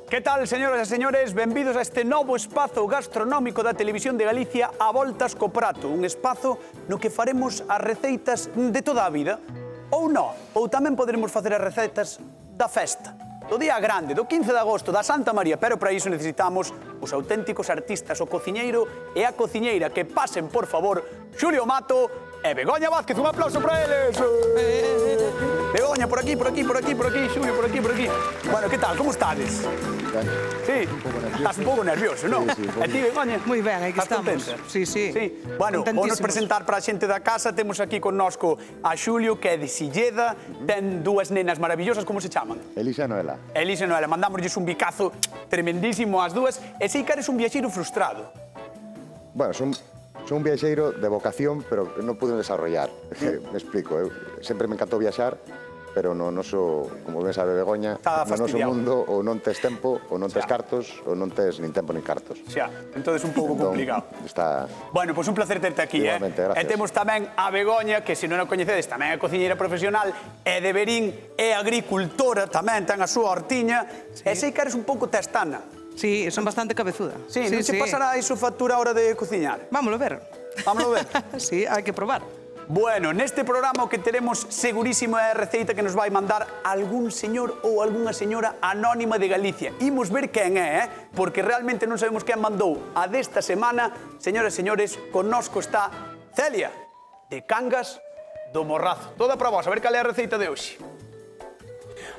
Que tal, señoras e señores? Benvidos a este novo espazo gastronómico da Televisión de Galicia a Voltas co Prato, un espazo no que faremos as receitas de toda a vida. Ou non, ou tamén poderemos facer as receitas da festa, do día grande, do 15 de agosto, da Santa María, pero para iso necesitamos os auténticos artistas, o cociñeiro e a cociñeira. Que pasen, por favor, Xulio Mato e Begoña Vázquez. Un aplauso para eles. Begoña, por aquí, Xulio, por aquí. Bueno, que tal, como estades? Sí, estás un pouco nervioso, non? E ti, Begoña? Moi ben, aí que estamos. Contenta? Sí. Bueno, vamos presentar para a xente da casa. Temos aquí connosco a Xulio, que é de Silleda. Ten dúas nenas maravillosas, como se chaman? Elisa e Noela. Elisa e Noela, mandámosles un bicazo tremendísimo ás dúas. E sei que eres un viaxeiro frustrado. Bueno, son un viaxeiro de vocación, pero que non pude desarrollar. Me explico, eu sempre me encantou viaxar, pero no noso, como ben sabe Begoña, no noso mundo ou non tes tempo, ou non tes cartos, ou non tes nin tempo nin cartos. Xa, entonces un pouco complicado. Está... Bueno, pois un placer terte aquí, Igualmente, gracias. E temos tamén a Begoña, que se non a coñecedes, tamén é cociñeira profesional, é de Verín, é agricultora, tamén ten a súa hortiña, e sei que eres un pouco testana. Sí, son bastante cabezuda. Sí, non se pasará iso factura a hora de cociñar? Vámoslo ver. Vámoslo ver. Sí, hai que probar. Bueno, neste programa o que teremos segurísimo é a receita que nos vai mandar algún señor ou algunha señora anónima de Galicia. Imos ver quen é, porque realmente non sabemos quen mandou a desta semana. Señoras e señores, connosco está Celia, de Cangas do Morrazo. Toda para vos, a ver cal é a receita de hoxe.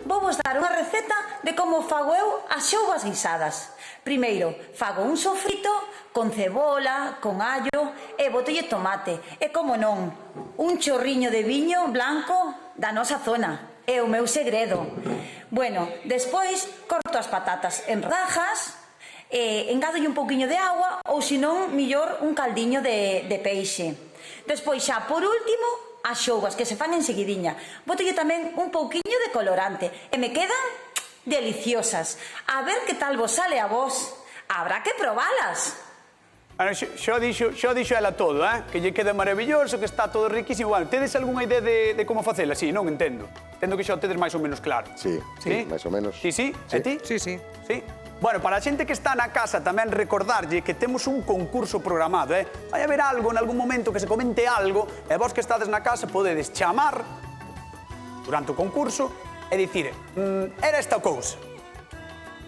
Vou vos dar unha receta de como fago eu as xoubas guisadas. Primeiro, fago un sofrito con cebola, con allo e botolle tomate. E, como non, un chorriño de viño blanco da nosa zona. É o meu segredo. Bueno, despois corto as patatas en rajas, engadolle un pouquiño de agua ou, senón, millor un caldiño de peixe. Despois, xa por último, as xoubas, que se fan en seguidiña. Botolle tamén un pouquiño de colorante e me quedan deliciosas. A ver que tal vos sale a vos. Habrá que probalas. Bueno, xo dixo ela todo, que lle queda maravilloso, que está todo riquísimo. Bueno, tedes algunha idea de como facela? Sí, non entendo. Entendo que xa o tedes máis ou menos claro. Sí, máis ou menos. Sí? E ti? Sí. Sí? Bueno, para a xente que está na casa tamén recordarlle que temos un concurso programado, Vai haber algo, en algún momento, que se comente algo, e vos que estades na casa podedes chamar durante o concurso e dicir, era esta cousa.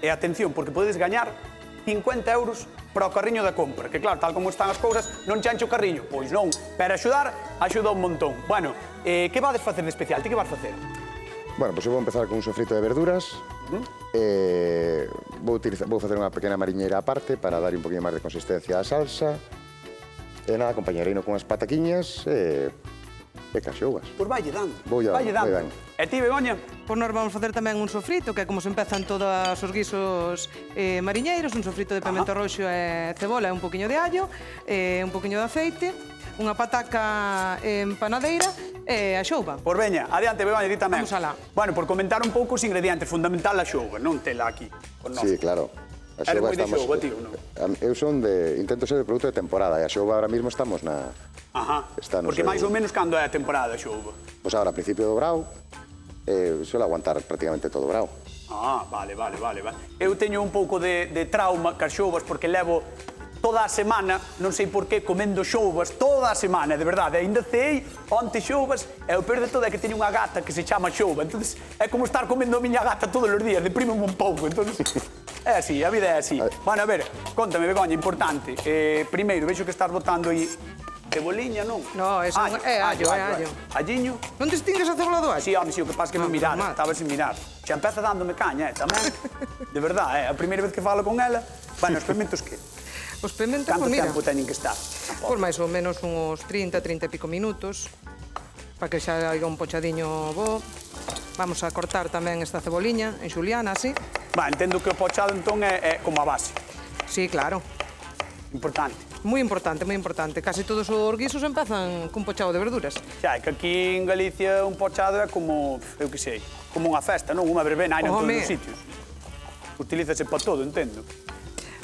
E atención, porque podedes gañar 50 euros para o carriño da compra, que claro, tal como están as cousas, non chancho o carriño. Pois non, pero axudar, axuda un montón. Bueno, que vades facer de especial? Ti que vas facer? Bueno, pois eu vou empezar con un sofrito de verduras. Vou facer unha pequena mariñeira aparte para dar un poquinho máis de consistencia á salsa. E nada, acompañareino con as pataquiñas e caxoubas. Pois valle dando. Valle dando. E ti, Begoña? Pois nós vamos facer tamén un sofrito, que é como se empezan todos os guisos mariñeiros, un sofrito de pemento roxo e cebola e un poquinho de allo, un poquinho de aceite, unha pataca en panadeira e a xouba. Pois veña, adiante, Begoña, ti tamén. Vamos alá. Bueno, por comentar un pouco os ingredientes, fundamental a xouba, non tela aquí con nós. Sí, claro. Eres moi de xouba, tío, non? Eu intento ser de produto de temporada, e a xouba ahora mismo estamos na... Ajá, porque máis ou menos cando é a temporada a xouba? Pois agora, a principio do brao, suele aguantar prácticamente todo o brao. Ah, vale. Eu teño un pouco de trauma cas xoubas porque levo toda a semana, non sei por qué, comendo xoubas toda a semana, de verdade. Ainda ceei onte xoubas e o peor de todo é que teño unha gata que se chama Xouba. Entonces é como estar comendo a miña gata todos os días, deprime un pouco. Entonces é así, a vida é así. Bueno, a ver, contame, Begoña, importante. Primeiro, vexo que estás botando aí ceboliña, non? No, é allo. Alliño? Non distingues a cebola do allo? Sí, home, sí, o que pasa que me mirar, estaba sin mirar. Xa empeza dándome caña, tamén. De verdade, a primeira vez que falo con ela. Bueno, os pementos que? Os pementos, Canto pois mira, tempo teñen que estar? pois máis ou menos uns 30 e pico minutos, para que xa haiga un pochadiño bo. Vamos a cortar tamén esta ceboliña en xuliana, así. Va, entendo que o pochado entón é como a base. Sí, claro. Importante. Moi importante, moi importante. Casi todos os guisos empezan cun pochado de verduras. Xa, é que aquí en Galicia un pochado é como, eu que sei, como unha festa, non? Unha verbena, hai en todos os sitios. Utilízase para todo, entendo.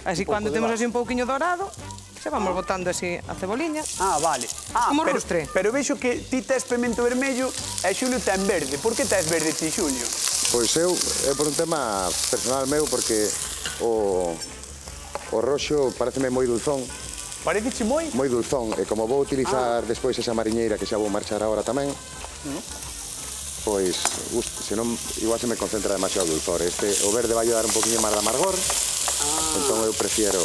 Así, cando temos así un pouquiño dorado, xa vamos botando así a ceboliña. Ah, vale. Como rustre. Pero vexo que ti tes pemento vermello e Xulio ten verde. Por que tes verde ti, Xulio? Pois eu, é por un tema personal meu, porque o roxo pareceme moi dulzón. Parece moi? Moi dulzón, e como vou utilizar despois esa mariñeira que xa vou marchar agora tamén, pois, senón, igual se me concentra demasiado o dulzor. O verde vai dar un poquinho máis de amargor, entón eu prefiero...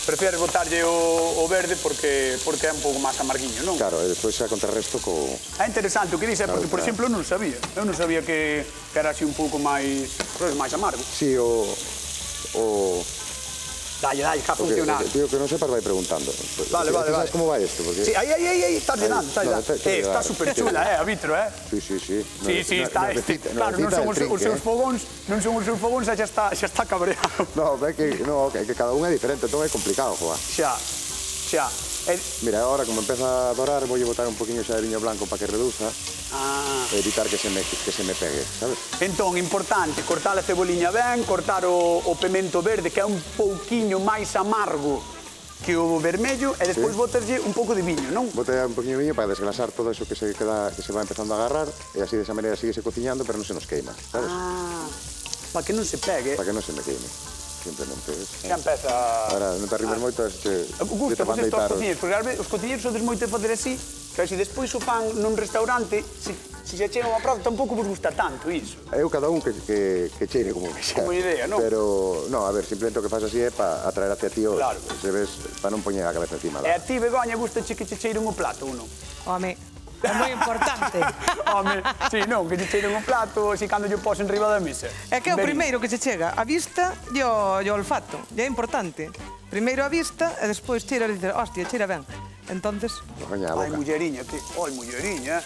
Prefieres botarlle o verde porque é un pouco máis amarguiño, non? Claro, e despois xa contrarresto co... É interesante o que dices, porque, por exemplo, eu non sabía. Eu non sabía que era así un pouco máis amargo. Si, o... Dalle, cá funciona. Digo que non sepas vai preguntando. Vale. Sabes como vai isto? Sí, aí, está llenando, está super chula, a vitro, Sí. Sí, está, claro, non son os seus fogóns, e xa está cabreado. No, é que cada un é diferente, entón é complicado, joa. Xa. Mira, agora, como empeza a dorar, voulle botar un poquinho xa de viño blanco para que reduza, e evitar que se me pegue, sabes? Entón, importante, cortar a ceboliña ben, cortar o pemento verde, que é un pouquiño máis amargo que o vermello, e despois botaslle un pouco de viño, non? Botei un poquinho de viño para desglasar todo eso que se va empezando a agarrar, e así desa maneira síguese cociñando, pero non se nos queima, sabes? Para que non se pegue. Para que non se me queime. Simplemente. Xa empeza... Ahora, non te arrimes moito a este... Gusta, pues isto aos cociñeiros, porque os cociñeiros sodes moito de facer así, que se despois o fan nun restaurante, se xa chegan ao prato, tampouco vos gusta tanto iso. Eu cada un que cheire como que xa. Como idea, non? Pero, non, a ver, simplemente o que faz así é para atraer hacia ti, se ves, para non poñer a cabeza encima. E a ti, Begoña, gusta che cheiren o plato ou non? Home, é moi importante. Home, sí, non, que che cheiren o plato, así cando yo poso en riba da mesa. É que é o primeiro que che chega, a vista e o olfato, e é importante. Primeiro a vista e despois cheira e dices, hostia, cheira ben. Entonces... Ai, mulleriña, que... Ai, mulleriña.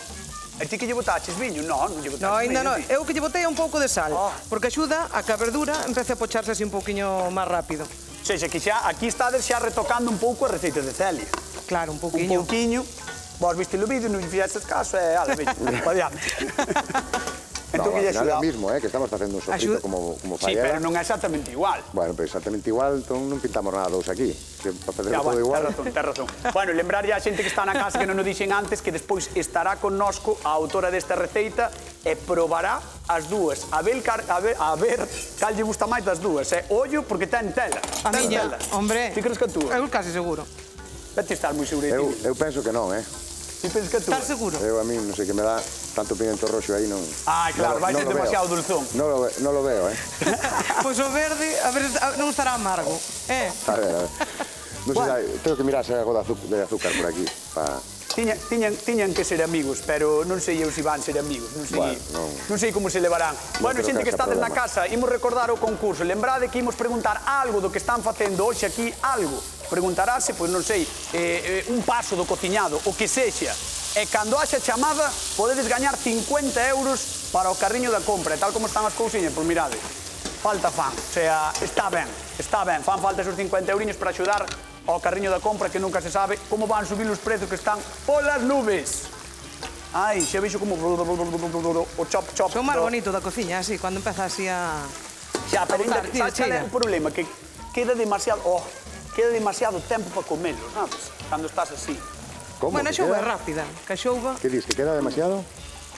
E ti que lle botaches viño? Non lle botaches viño. Non, ainda non. Eu que lle botei un pouco de sal, porque axuda a que a verdura empece a pocharse así un pouquiño máis rápido. Sexa, que xa, aquí estades xa retocando un pouco a receita de Celia. Claro, un pouquiño. Un pouquiño. Vos viste o vídeo, non lle fixestes caso, e ala, veña, pa diante. Entón, al final é o mismo, que estamos facendo un sofrito como fai ela. Sí, pero non é exactamente igual. Bueno, pero exactamente igual, entón non pintamos nada dous aquí. Para facer todo igual. Ten razón. Bueno, lembrar a xente que está na casa que non nos dixen antes que despois estará connosco a autora desta receita e probará as dúas. A ver cal lle gusta máis das dúas. Ollo, porque ten tela. A miña, hombre. Ti crees que a túa? Eu casi seguro. Vete estar moi seguro de ti. Eu penso que non, Ti pensas que a túa? Estás seguro? Eu a mí, non sei, que me dá tanto pimento roxo aí, non... Ai, claro, vai ser demasiado dulzón. Non lo veo, Pois o verde, a ver, non estará amargo, A ver. Non sei, tengo que mirar se hai algo de azúcar por aquí, para... Tiñan que ser amigos, pero non sei eu se van ser amigos, non sei como se levarán. Bueno, xente que estades na casa, imos recordar o concurso. Lembrade que imos preguntar algo do que están facendo hoxe aquí, algo. Preguntarase, pois non sei, un paso do cociñado, o que sexa. E cando haxa chamada, podedes gañar 50 euros para o carriño da compra. E tal como están as cousiñas, pois mirade, falta fan. O sea, está ben. Fan falta esos 50 euriños para axudar ao carriño da compra, que nunca se sabe como van subir os prezos que están polas nubes. Ai, xa veixo como o chop. Son máis bonito da cociña, así, cando empeza así a... Xa, pero sabes cal é o problema? Que queda demasiado tempo para comelo, sabes? Cando estás así. Bueno, a xouba é rápida, que a xouba... Que dis, que queda demasiado?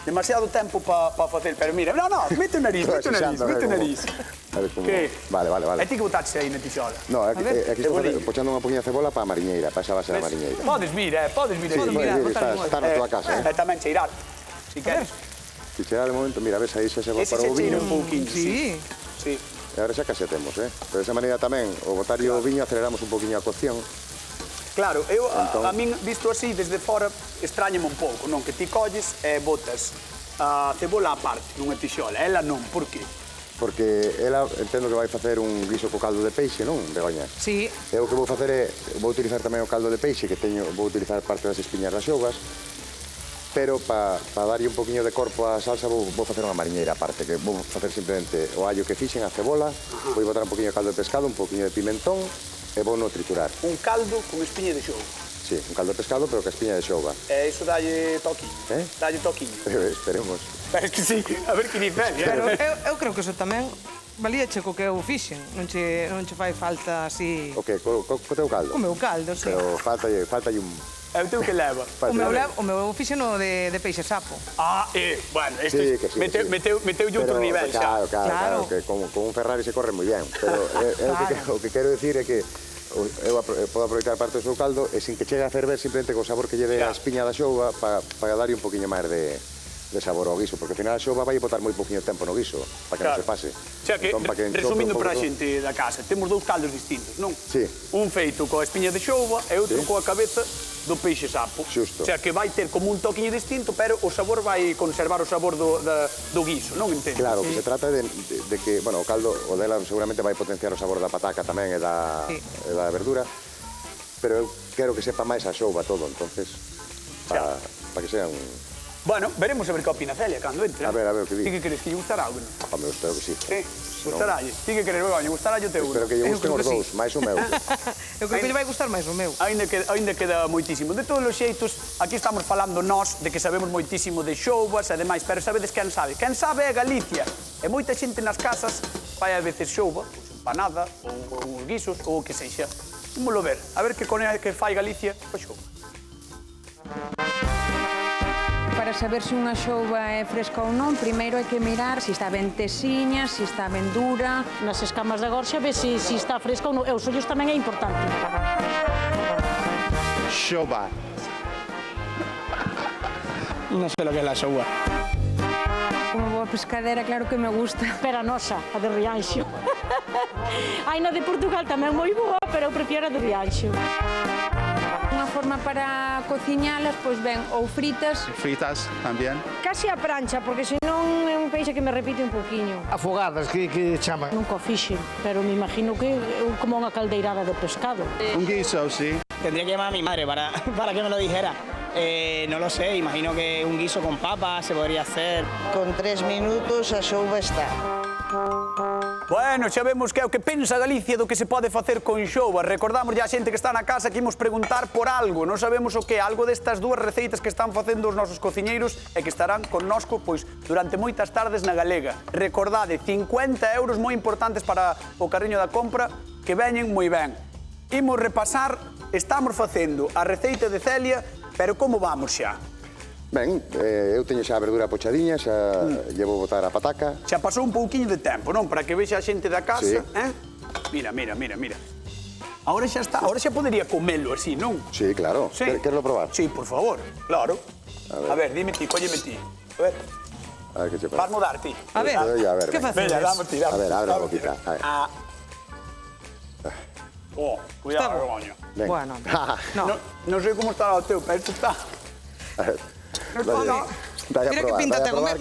Demasiado tempo para facer, pero mira, no, mete o nariz. A ver como... Vale. E ti que botaches aí na tixola? No, aquí estou pochando unha poquinha cebola para a mariñeira, para esa base da mariñeira. Podes vir aí. Está na tua casa, E tamén cheirar, si queres. Si cheirar de momento, mira, ves aí xa se va para o viño. Ese se cheira un pouquinho, sí. E agora xa case temos, Pero desa maneira tamén, o botarlle o viño, aceleramos un pouquinho a cocción. Claro, eu, a min, visto así, desde fora, extrañame un pouco, non? Que ti colles e botas a cebola á parte, nunha tixola. Ela non, por qué? Porque ela, entendo que vai facer un guiso co caldo de peixe, non, Begoña? Sí. E o que vou facer é, vou utilizar tamén o caldo de peixe, que vou utilizar parte das espiñas das xogas, pero para darlle un poquinho de corpo á salsa vou facer unha mariñeira aparte, que vou facer simplemente o allo que fixen, a cebola, vou botar un poquinho de caldo de pescado, un poquinho de pimentón, e vou no triturar. Un caldo con espiña de xouga. Sí, un caldo de pescado, pero que espiña de xouga. E iso dalle toquiño. Dalle toquiño. Esperemos. Pero es que sí, a ver que diferencia. Pero eu creo que eso tamén valíache co que eu fixen. Non che fai falta así... O que? Co teu caldo? O meu caldo, sí. Pero faltalle un E o teu que leva? O meu fixeno de peixe sapo. Bueno, Sí, que sí. meteulle outro nivel xa. Claro, que con un Ferrari se corre moi ben. Pero o que quero dicir é que eu podo aproveitar parte do seu caldo e sin que chegue a ferver simplemente co sabor que lle dé a espiña da xouba para darlle un poquinho máis de sabor ao guiso, porque ao final a xouba vai botar moi pouquinho tempo no guiso, para que non se pase. Xa que, resumindo para a xente da casa, temos dous caldos distintos, non? Sí. Un feito coa espiña de xouba e outro coa cabeza do peixe sapo. Xusto. Xa que vai ter como un toquiño distinto, pero o sabor vai conservar o sabor do guiso, non entendo? Claro, que se trata de que, bueno, o caldo, o dela seguramente vai potenciar o sabor da pataca tamén e da verdura, pero eu quero que sepa máis a xouba todo, entonces, para que sea un... Bueno, veremos a ver que opina Celia cando entre. A ver, o que di. Ti que crees que lle gustará algo? Home, eu espero que sí. Sí, gustarálle. Ti que crees, Begoña, gustarálle o teu? Espero que lle gusten os dous, máis o meu. Eu creo que lle vai gustar máis o meu. Ainda queda moitísimo. De todos os xeitos, aquí estamos falando nós de que sabemos moitísimo de xoubas e demais, pero sabedes quen sabe? Quen sabe é Galicia. E moita xente nas casas fai a veces xouba, empanada, ou os guisos, ou o que sexa. Vamos ver, a ver que fai Galicia coa xouba. Para saber se unha xouba é fresca ou non, primeiro hai que mirar se está ben tesiña, se está ben dura. Nas escamas da gorxa, ve se está fresca ou non. E os ollos tamén é importante. Xouba. Non sei lo que é la xouba. Unha boa pescadera, claro que me gusta. Pero a nosa, a de Rianxo. Hai na de Portugal tamén moi boa, pero eu prefiero a de Rianxo. Unha forma para cociñalas, pois ben, ou fritas. Fritas tamén. Casi a prancha, porque senón é un peixe que me repite un poquinho. Afogadas, que chaman. Nunca o fixen, pero me imagino que é como unha caldeirada de pescado. Un guiso, sí. Tendría que llamar a mi madre para que me lo dijera. No lo sé, imagino que un guiso con papas se podría hacer. Con 3 minutos a xouba está. Bueno, xa vemos que é o que pensa Galicia do que se pode facer con xouba. Recordamos a xente que está na casa que imos preguntar por algo. Non sabemos o que, algo destas dúas receitas que están facendo os nosos cociñeiros e que estarán connosco pois durante moitas tardes na Galega. Recordade, 50 euros moi importantes para o carriño da compra que veñen moi ben. Imos repasar, estamos facendo a receita de Celia, pero como vamos xa? Ben, eu teño xa a verdura pochadiña, xa llevo botar a pataca. Xa pasou un pouquiño de tempo, non? Para que vexa a xente da casa, Mira. Ahora xa está, ahora xa podería comelo así, non? Sí, claro. Sí. Querelo probar? Sí, por favor, claro. A ver, dime ti, cólleme ti. A ver. A ver que che Vas mudar ti. A ver, que facedes? A ver, abre a boquita. Cuidado, Begoña. Bueno, non sei como estará o teu, pero isto está... Mira que pinta ten o meu.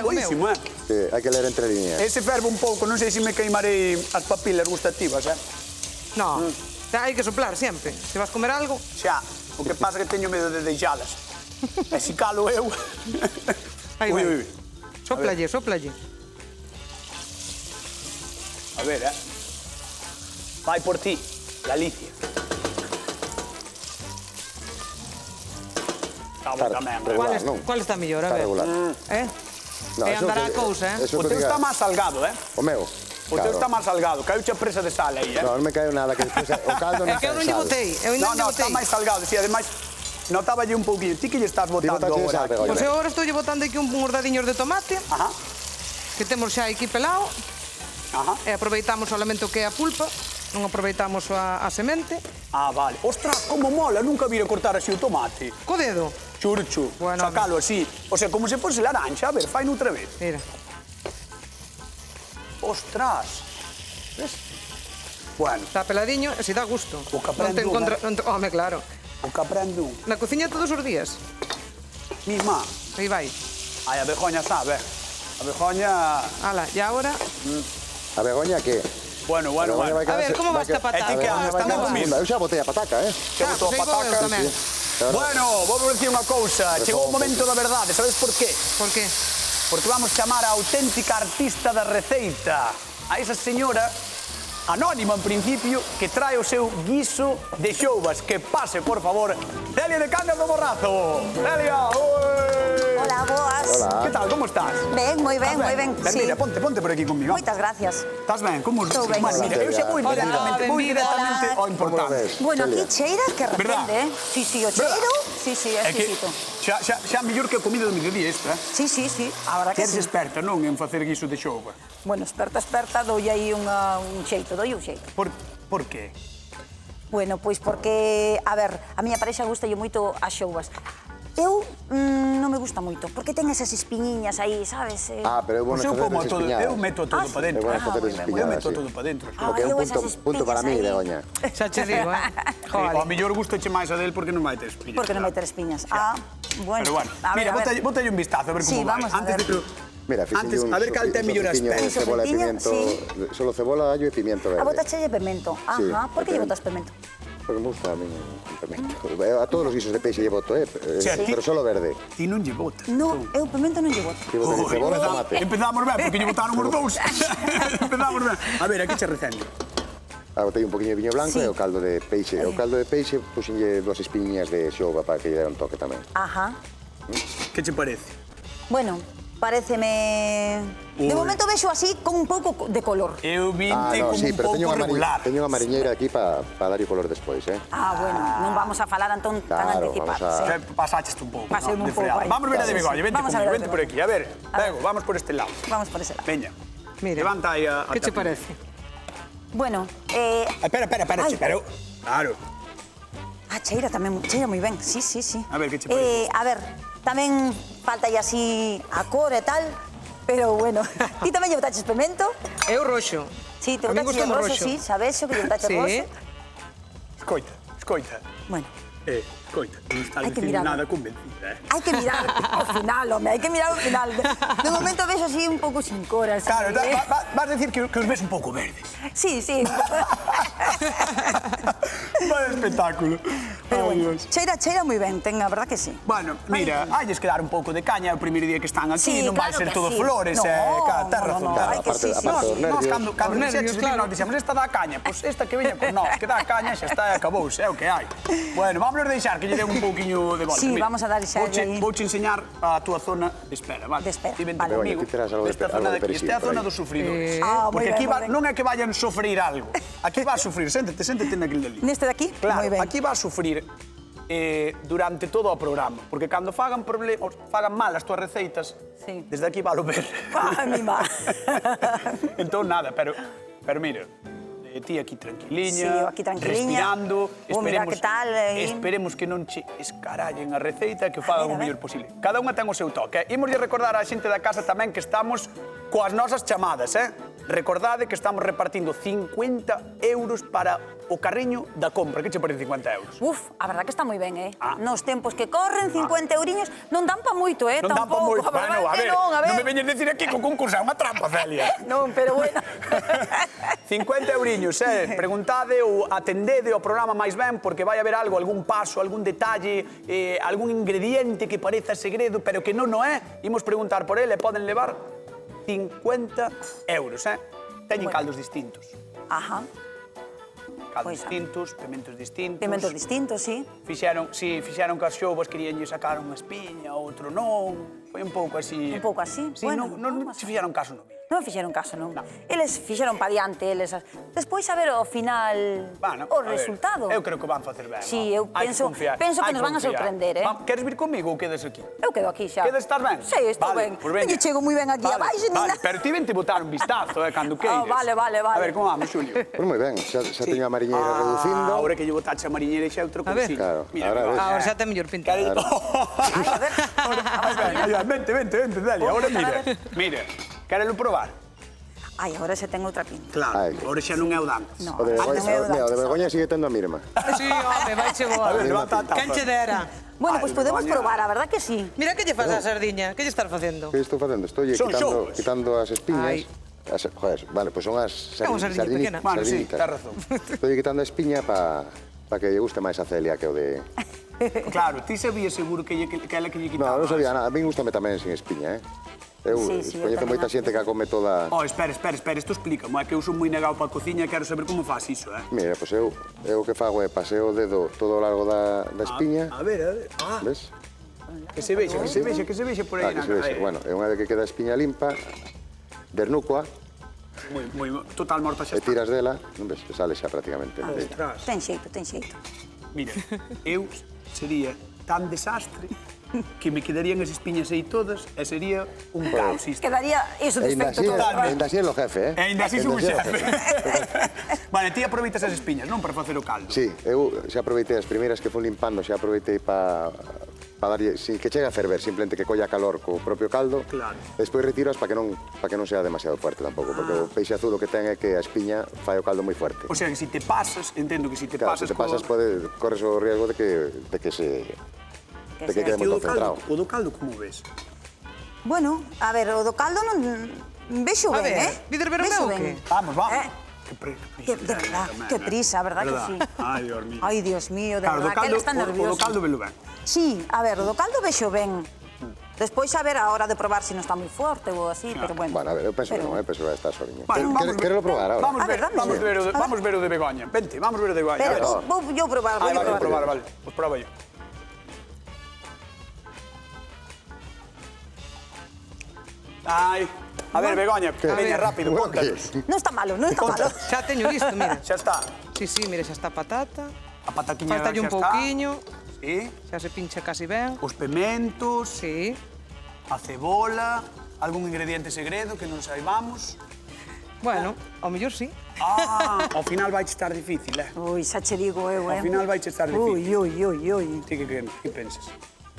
Buenísimo, hai que ler entre líneas. Ese ferve un pouco, non sei se me queimarei as papilas gustativas, No, hai que soplar sempre. Se vas comer algo... Xa, o que pasa é que teño medo de deixalas. E se calo eu... Aí vai. Soplalle. A ver, vai por ti, Galicia. Cuál está mellor, a ver? E andará a cousa, O teu está máis salgado, O meu? O teu está máis salgado, caeu xa presa de sal aí, Non me caeu nada, que despois o caldo non ten sal. É que eu non lle botei, Non, está máis salgado, si, ademais, notáballe un pouquinho. Ti que lle estás botando agora? Pois eu agora estou lle botando aquí uns dadiños de tomate, que temos xa aquí pelado, e aproveitamos solamente o que é a pulpa, non aproveitamos a semente. Vale. Ostras, como mola, nunca vira cortar así o tomate. Co dedo? Churchu, sacalo así. O sea, como se fose laranxa. A ver, fai outra vez. Mira. Ostras. Ves? Bueno. Está peladiño e se dá gusto. O que aprende un, Home, claro. O que aprende un. Na cociña todos os días. Misma. Aí vai. Ai, a Begoña sabe. A Begoña... Ala, e agora? A Begoña que? Bueno. A ver, como va esta pataca? Eu xa botei a pataca, Xa botou a pataca. Bueno, vou dicir unha cousa. Chegou o momento da verdade. Sabes por qué? Por qué? Porque vamos chamar a auténtica artista da receita. A esa señora, anónima en principio, que trae o seu guiso de xoubas. Que pase, por favor, Celia de Cangas do Morrazo. Celia, Hola, boas. Que tal, como estás? Ben, moi ben, moi ben. Mira, ponte por aquí conmigo. Moitas gracias. Estás ben? Como? Estou ben. Mira, eu xa vou directamente ao importante. Bueno, aquí cheira que arrepende, eh? Sí, o cheiro, sí, é exquisito. Xa mellor que a comida do mediodía esta, eh? Sí, a verdad que sí. Eres experta, non, en facer guiso de xouba? Bueno, experta, doi aí un xeito, doi un xeito. Por qué? Bueno, pois porque, a ver, a miña parexa gustalle moito as xoubas. Eu non me gusta moito, porque ten esas espiñiñas aí, sabes? Pero é bueno facer desespiñadas. Eu meto todo para dentro. É bueno facer desespiñadas, eu meto todo para dentro. Porque é un punto para mí, Begoña. Xa che digo, Ao mellor gustache máis a del porque non vai ter espiñas. Porque non vai ter espiñas. Bueno. Pero bueno, mira, botalle un vistazo a ver como vai. Antes de que... Mira, fixenlle un a ver cal ten mellor aspecto. Cebola e pimiento, solo cebola, allo e pimiento verde. A botaxelle pimento. Ajá, por que lle botas pimento? Porque me gusta a mí el pimento. A todos os guisos de peixe lle boto, pero solo verde. Ti non lle botas. No, eu pimento non lle boto. Ti botas cebola e tomate. Empezamos ben, porque lle botaron os dous. Empezamos ben. A ver, aquí che recendo. Botei un poquinho de viño blanco e o caldo de peixe. O caldo de peixe puxenlle 2 espiñas de xouba para que lle dera un toque tamén. Ajá. Que che parece? Bueno, paréceme... De momento vexo así con un pouco de color. Eu vinte como un pouco regular. Teño unha mariñeira aquí para darlle color despois, eh? Bueno, non vamos a falar entón tan anticipados. Pasaste un pouco. Pasei un pouco aí. Vamos a ver a de Begoña, vente por aquí. A ver, Bego, vamos por este lado. Vamos por ese lado. Veña, levanta aí a... Que che parece? Bueno, Espera, pero... Claro. Cheira tamén, cheira moi ben, sí. A ver, que che parece? A ver, tamén falta así a cor e tal, pero bueno. Ti tamén lle botaches pimento? Eu roxo. Sí, te botaches roxo, sí, sabes que lle botaches roxo. Escoita. Bueno. Escoita, non estás dicindo nada convencida, eh? Hai que mirar ao final, home, hai que mirar ao final. De momento vexo así un pouco sin cor, así. Claro, vas a decir que os ves un pouco verdes. Sí. Vaya espectáculo. Pero bueno, cheira moi ben, ten a verdad que sí. Bueno, mira, hailles que dar un pouco de caña o primeiro día que están aquí, non vai ser todo flores, terra razón. Nós, cando nos dixemos, esta dá caña, pois esta que veña con nós, que dá caña, xa está e acabouse, é o que hai. Bueno, vamos a deixar que lle dé un pouquiño de volta. Sí, vamos a dar xa aí. Vouche enseñar a túa zona de espera, vale? De espera, vale. Comigo, esta é a zona dos sufridores. Porque aquí non é que vayan sofrir algo, aquí va a sufrir, séntate naquele dali. Neste de aquí? Claro, aquí va a sufrir durante todo o programa, porque cando fagan mal as túas receitas, desde aquí valo ver. Ai, mi má. Entón, nada, pero mira, ti aquí tranquiliña, respirando, esperemos que non che escarallen a receita, que fagan o mellor posible. Cada unha ten o seu toque. Imos recordar á xente da casa tamén que estamos coas nosas chamadas, Recordade que estamos repartindo 50 euros para o carriño da compra. Que che parece 50 euros? A verdad que está moi ben, Nos tempos que corren, 50 euriños non dan pa moito, Non dan pa moito. Bueno, a ver, non me veñes decir aquí que o concurso é unha trampa, Celia. Non, pero bueno. 50 euriños, preguntade ou atendede o programa máis ben porque vai haber algo, algún paso, algún detalle, algún ingrediente que pareza segredo, pero que non o é. Imos preguntar por ele e poden levar 50 euros, Teñen caldos distintos. Ajá. Caldos distintos, pimentos distintos. Pimentos distintos, sí. Fixeron que as xoubas queríanlle sacar unha espiña, outro non. Foi un pouco así. Un pouco así? Sí, non se fixeron caso non. Non fixeron caso, non. Eles fixeron pa diante, eles... Despois a ver ao final o resultado. Eu creo que van facer ben. Sí, eu penso que nos van a sorprender, Queres vir comigo ou quedas aquí? Eu quedo aquí xa. Estás ben? Sí, estou ben. Eu chego moi ben aquí abaixo, nina. Pero ti vente botar un vistazo, cando queires. Vale. A ver, como vamos, Xulio? Pois moi ben, xa teño a mariñeira reducindo. Agora que lle botaxe a mariñeira xa é outra cousiña. Agora xa ten mellor pinta. Ai, a ver. Vente, Delia, agora mira, quérelo probar. Ai, agora xa ten outra pinta. Claro, agora xa non é o dantes. O de Begoña sigue tendo a mesma. Sí, home, vai che boa. Quen che dera? Bueno, pois podemos probar, a verdad que sí. Mira que lle faz a sardiña, que lle estás facendo? Que estou facendo? Estou quitando as espiñas. Joder, vale, pois son as sardinitas. Bueno, sí, tens razón. Estou quitando a espiña para que lle guste máis a Celia que o de... Claro, ti sabías seguro que ela que lle quitaba. Non sabía nada, a mí gustame tamén sin espiña, Eu coñezo moita xente que a come toda... Espera, isto explícame, é que eu sou moi negado para a cociña e quero saber como faz iso, Mira, pois eu o que fago é paseo o dedo todo ao largo da espiña. A ver. Ves? Que se vexa por aí na cara. Bueno, é unha vez que queda a espiña limpa, vernúcoa, total morta xa e está. tiras dela, non ves, sale xa prácticamente. Ten xeito, ten xeito. Mira, eu sería tan desastre que me quedarían as espiñas aí todas e sería un caos isto. Quedaría iso desfeito todo. Ainda así é o jefe, E ainda así son un xefe. Vale, ti aproveitas as espiñas, non? Para facer o caldo. Sí, eu xa aproveitei as primeiras que fun limpando, xa aproveitei para darlle, sin que chegue a ferver, simplemente que colla calor co propio caldo. Claro. Despois retiras para que non sea demasiado fuerte tampouco, porque o peixe azul o que ten é que a espiña fai o caldo moi fuerte. O sea, que se te pasas, entendo que se te Claro, pasas... se te pasas corres o riesgo de que quede moi concentrado. O do caldo, como ves? Bueno, a ver, o do caldo non vexo ben, eh? Vides ver o meu, que? Vamos. De verdad, que prisa, verdad que sí. Ai, Dios mío. Ai, Dios mío, de Claro, verdad, que él está o nervioso. do caldo velo ben. Sí, a ver, o do caldo vexo ben. Despois a ver a hora de probar se non está moi forte ou así, pero bueno. Bueno, a ver, eu penso que non, penso que vai estar soliño. Vale, Quero probar ahora. Vamos ver o de Begoña. Vente, vamos ver o de Begoña. Pero vou yo probar, vou probar. Vale, pues proba yo. Ai, a ver, Begoña, veña, rápido, contanos. Non está malo, non está malo. Xa teño listo, mira. Xa está. Sí, mira, xa está a patata. A pataquiña xa está. Faltalle un pouquiño. Sí. Xa se pincha casi ben. Os pementos. Sí. A cebola. Algún ingrediente segredo que non saibamos. Bueno, ao mellor sí. Ao final vai estar difícil, eh? Ui, xa che digo eu, Ao final vai estar difícil. Ui. Ti que pensas?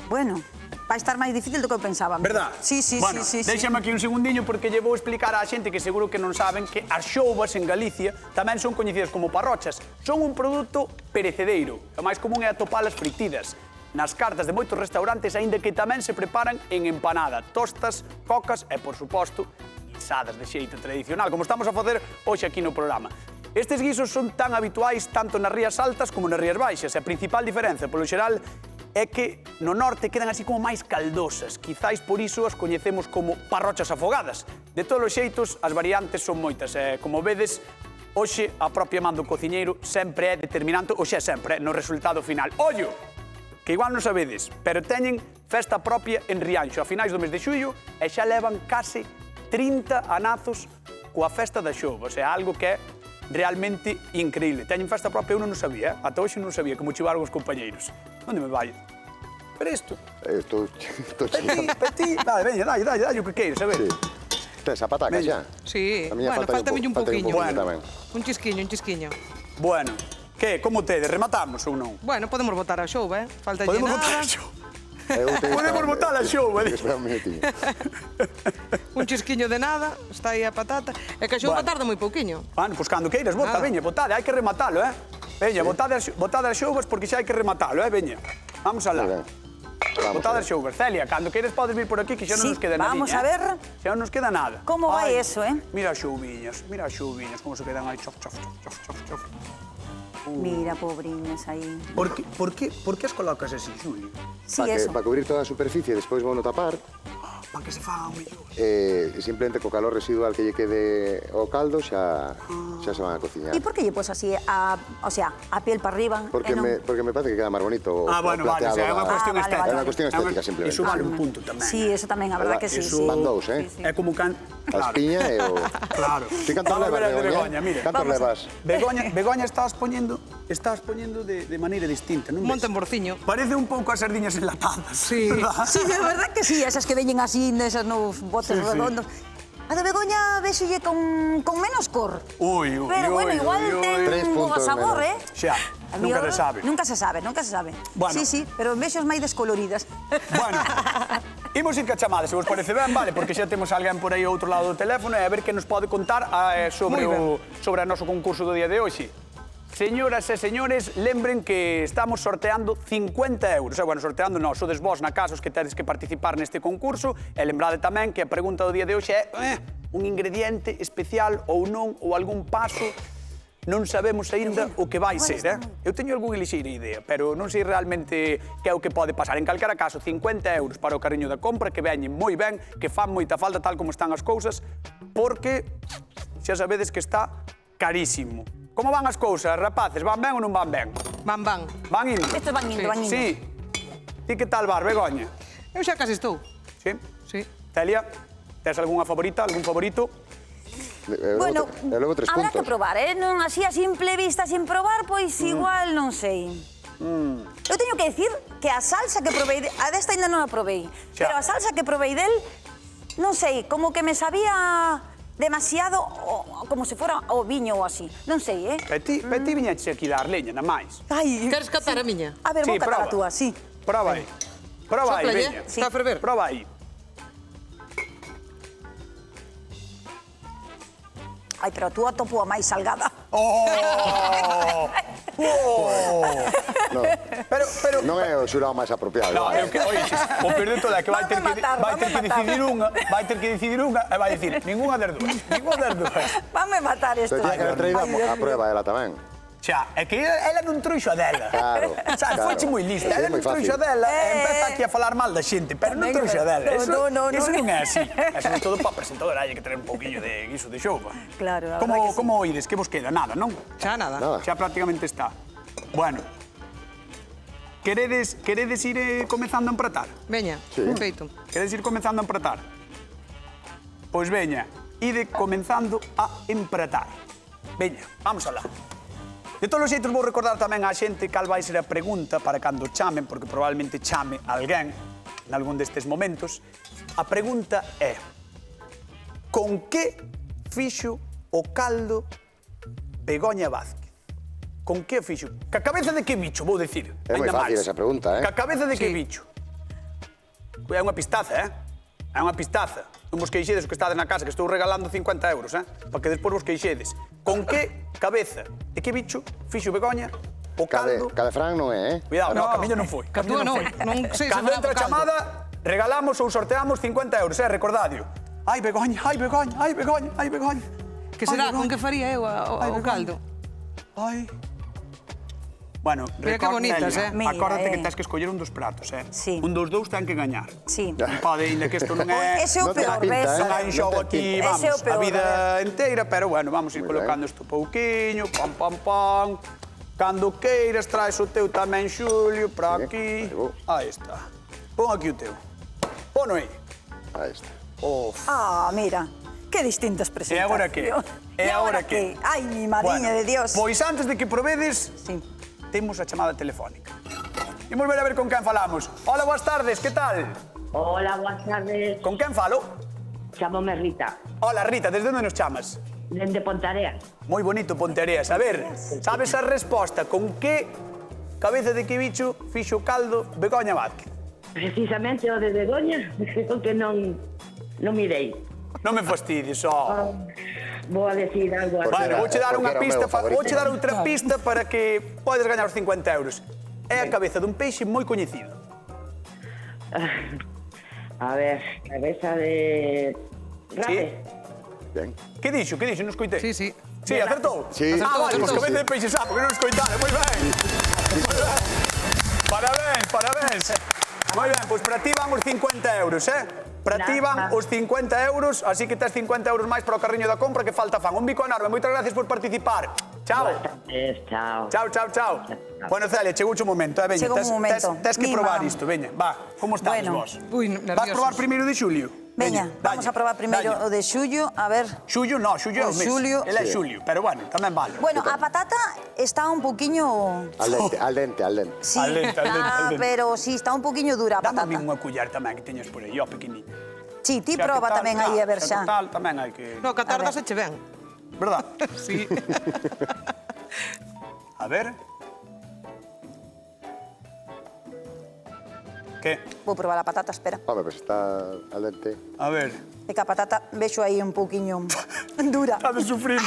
Bueno, vai estar máis difícil do que eu pensaba. Verdad? Sí. Bueno, déxame aquí un segundiño porque lle vou explicar á xente que seguro que non saben que as xoubas en Galicia tamén son coñecidas como parrochas. Son un produto perecedereiro. O máis común é atopalas fritidas nas cartas de moitos restaurantes, aínda que tamén se preparan en empanada, tostas, cocas e, por suposto, guisadas de xeito tradicional, como estamos a facer hoxe aquí no programa. Estes guisos son tan habituais tanto nas rías altas como nas rías baixas, e a principal diferencia, polo xeral, é que no norte quedan así como máis caldosas. Quizáis por iso as coñecemos como parrochas afogadas. De todos os xeitos, as variantes son moitas. E, como vedes, hoxe a propia man do cociñeiro sempre é determinante, ou xa sempre, no resultado final. Ollo, que igual non sabedes, pero teñen festa propia en Rianxo a finais do mes de xullo e xa levan case 30 anazos coa festa da xouba. O sea, algo que é realmente increíble. Teñen festa propia, eu non o sabía, ata hoxe non o sabía, como chivaron os compañeiros. Onde me vai? Pero isto? Estou chillando. Petit, dale, veña, dalle o que queires, a ver. Sí. Tes a pataca xa? Sí, bueno, faltame un pouquiño. Un chisquiño. Bueno, que, como tedes, rematamos ou non? Bueno, podemos botar a xouba, falta podemos botar a xouba. Podemos botar a xouba. Un chisquiño de nada, está aí a patata. É que a xouba tarda moi pouquiño. Bueno, pois cando queiras, bota, veña, botade, hai que rematalo, eh? Veña, botade as xoubas porque xa hai que rematalo, veña. Vamos alá. Botade as xoubas. Celia, cando queiras podes vir por aquí que xa non nos queda nada. Vamos a ver. Xa non nos queda nada. Como vai eso, eh? Mira as xoubiñas, como se quedan aí, chof. Mira, pobriñas aí. Por que as colocas así, Xuli? Sí, eso. Para cubrir toda a superficie, despois vou no tapar. Para que se faga mellor. Simplemente co calor residual que lle quede o caldo xa se van a cociñar. E por que lle pos así o sea, a piel para arriba? Porque me parece que queda máis bonito. Bueno, vale, é unha cuestión estética. É unha cuestión estética, simplemente. Iso vale un punto tamén. Sí, eso tamén, a verdad que sí. Van dous, eh? É como can... A espiña e o... Claro. Ti cantos levas, Begoña? Cantos levas? Begoña estás poñendo de maneira distinta, non ves? Monta en borciño. Parece un pouco as sardiñas enlatadas. Sí. Sí, é verdad que sí, esas que veñen así, nesas nos botes redondos. A de Begoña véxolle con menos cor. Pero bueno, igual ten un bo sabor, eh? Xa, nunca se sabe. Nunca se sabe. Sí, pero vexos máis descoloridas. Bueno, imos ir ca chamada, se vos parece ben, vale, porque xa temos alguén por aí ao outro lado do teléfono e a ver que nos pode contar sobre o noso concurso do día de hoxe. Señoras e señores, lembren que estamos sorteando 50 euros. Bueno, sorteando non, sodes vos na casa os que tedes que participar neste concurso. E lembrade tamén que a pregunta do día de hoxe é un ingrediente especial ou non, ou algún paso. Non sabemos aínda o que vai ser, eh? Eu teño algunha lixeira idea, pero non sei realmente que é o que pode pasar. En calquera caso, 50 euros para o carriño da compra, que veñen moi ben, que fan moita falta tal como están as cousas, porque xa sabedes que está carísimo. Como van as cousas, rapaces? Van ben ou non van ben? Van. Van indo? Estos van indo. Sí. Ti que tal vas, Begoña? Eu xa casi estou. Sí? Sí. Celia, tes algunha favorita, algún favorito? Bueno, E logo 3 habrá que puntos. probar, non así a simple vista, sin probar, pois igual non sei. Eu teño que decir que a salsa que provei, a desta ainda non a provei, Xa. pero a salsa que provei del, non sei, como que me sabía demasiado como se fora o viño ou así. Non sei, Peti viñeche aquí dar leña, na máis. Ai, Queres catar a miña? a ver, Sí, vou catar a proba. túa, sí. Proba aí. Proba aí, Sóplalle, veña. está a ferver. Proba aí. Ai, pero a túa topo a máis salgada. Oh! No, Pero... non é o xurado máis apropiado. No, é o que, oye, o peor de todo é que vai ter que decidir unha e vai dicir ninguna das dúas, ninguna das dúas. Vanme matar isto. Pero tiña que haber traído a prueba ela tamén. Xa, é que ela non trouxo a dela. Claro, Xa, claro. foiche moi lista. Sí, Ela non moi fácil. trouxo a dela e empeza aquí a falar mal da xente, pero non trouxo a dela. Eso non é así. E sobre todo para presentadora hai que tener un pouquillo de guiso de xoupa. Claro, a verdad que sí. Como oídes? Que vos queda? Nada, non? Xa nada. Nada. Xa prácticamente está. Bueno. Queredes ir comezando a empratar? Veña, Sí. feito. Queredes ir comenzando a empratar? Pois veña, ide comenzando a empratar. Veña, vamos alá. De todos os xeitos vou recordar tamén á xente cal vai ser a pregunta para cando chamen, porque probablemente chame alguén en algún destes momentos. A pregunta é: con que fixo o caldo Begoña Vázquez? Con que fixo? Ca cabeza de que bicho, vou dicir. É moi Ainda fácil máis. esa pregunta, Ca cabeza de que bicho? É unha pistaza, É unha pistaza. Non vos queixedes o que estades na casa, que estou regalando 50 euros, Para que despois vos queixedes. Con que cabeza de que bicho fixo Begoña o caldo? Cadefrán non é, Cuidado, no, Camiño non foi. Ca túa non. Non sei se Cando fará entra a o caldo. chamada, regalamos ou sorteamos 50 euros, recordadio. Ai, Begoña, ai, Begoña, ai, Begoña, ai, Begoña. Que será? Con que faría eu o caldo? Ai. Bueno, Mira que bonitas, Mira, acórdate que tens que escoller un dos pratos, Sí. Un dos dous ten que gañar. Sí. Non pode, ainda que isto non é... Ese é o Non ten peor, pinta, ves? Non hai un xogo Non ten aquí, pinta. vamos, Ese é o a peor, vida inteira, pero bueno, vamos ir Moi colocando isto pouquiño, pam, pam, pam. Cando queiras, traes o teu tamén, Xulio, para Sí, aquí. aí vou. Aí está. Pon aquí o teu. Pono aí. Aí está. Of. Ah, mira, que distintas E presentacións. agora que? E agora que? Ai, mi madriña de Dios. Pois antes de que provedes, Sí. temos a chamada telefónica. Imos ver a ver con quen falamos. Hola, boas tardes, que tal? Hola, buenas tardes. Con quen falo? Chámome Rita, Hola, Rita, desde onde nos chamas? dende Pontareas. Moi bonito Ponteareas. A ver, sabes a resposta? Con que cabeza de que bicho fixo o caldo Begoña Vázquez? Precisamente o de Begoña, o que non mirei. Non me fastidies, ó. Vou a decir algo así. Bueno, vouche dar unha porque era o pista, meu favorito. vouche dar outra pista para que podes gañar os 50 euros. É a cabeza dun peixe moi coñecido. A ver, cabeza de... Rape. Ben. Que dixo? Que dixo? Non escoitei. Sí, sí. Sí, acertou? Sí. Ah, vale, Acertou, pois cabeza de peixe sapo, que non escoitade. Moi ben. Moi ben. Parabéns, parabéns. Moi ben, pois para ti van os 50 euros, Para ti van os 50 euros, así que tes 50 euros máis para o carriño da compra que falta fan. Un bico enorme, moitas gracias por participar. Chao. Chao. Chao, chao, chao. Bueno, Celia, chegou o momento, veña. Chegou o momento. Tes que Mima. probar isto, veña. Va, como estás Bueno. vos? Ui, Vas nerviosos. probar primeiro de Xulio? Veña, vamos a probar primeiro o de Xulio, a ver. Xulio no, Xulio é o O mes. Xulio. Ele é Xulio, pero bueno, tamén vale. Bueno, a patata está un poquinho... Al dente. Sí, Al dente, al dente. pero sí, está un poquinho dura a Dame a patata. mí unha culler tamén que teñas por aí, ó, pequeniña. Sí, ti Xa que proba tal, tamén claro, aí a ver xa que xa. tal, tamén hai que... No, catar A ver. dáseche ben. Verdad? Sí. A ver. Que? Vou probar a patata, espera. Home, pues está al dente. A ver. É que a patata vexo aí un pouquiño dura. Estás sufrindo,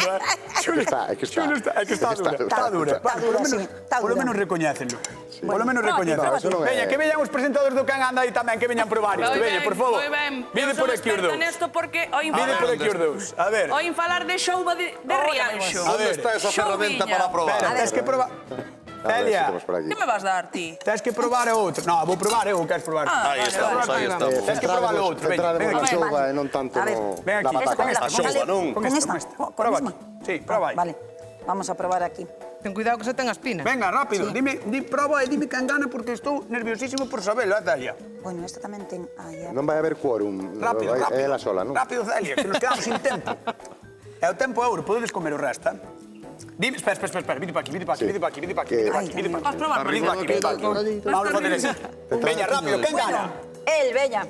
Xulio, É que está. Xulio é que está dura, está dura. Está dura, sí, está Polo dura. menos recoñécelo. Polo menos No, recoñécelo. eso non é- Veña, que veñan os presentadores do Can anda aí tamén, que veñan probar isto. Veña, por favor. Moi ben. Vide por aquí os dous. Nesto porque oín Vide por aquí os dous. A ver. oín falar de xouba de Rianxo. A ver. esa ferramenta para probar? Espera, tens que probar. A ver, Celia, si temos por aquí. Que me vas dar ti? tens que probar a outro. No, vou probar eu, queres probar? Aí estamos, aí estamos. Tens que probar o outro. Veña, Centraremos veña na aquí. xouba e non tanto A ver. no... Ven aquí, na esta, patata. con esta, xouba, non? Con Con esta, esta, con esta. con a Proba misma. aquí. Sí, proba aí. Vale, vamos a probar aquí. Ten cuidado que se ten a espina. Venga, rápido, dime, proba e dime quen gana porque estou nerviosísimo por sabelo, Celia? Bueno, esta tamén ten... Non vai haber quórum. Rápido, É ela sola, non? Rápido, Celia, que nos quedamos sin tempo. É o tempo euro, podedes comer o resto, Dime, espera, vide pa aquí. Vas probar. Vamos a facer así. Veña, rápido, quen gana? El, veña.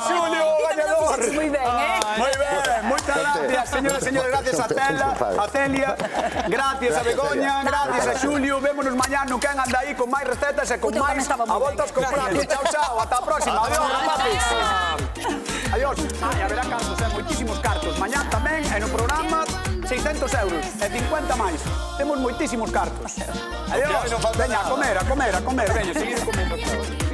Xulio, gañador. Moi ben, Moi ben, moitas gracias, señoras e señores, gracias a Celia, gracias a Begoña, gracias a Xulio, vémonos mañá no Quen Anda Aí con máis recetas e con máis a voltas con prato. Chao, ata a próxima, adiós, rapaces. Adiós. E haberá cartos, moitísimos cartos. Mañá tamén, e no programa, 600 euros e 50 máis. Temos moitísimos cartos. Adiós. Veña, a comer, veña, seguir comendo.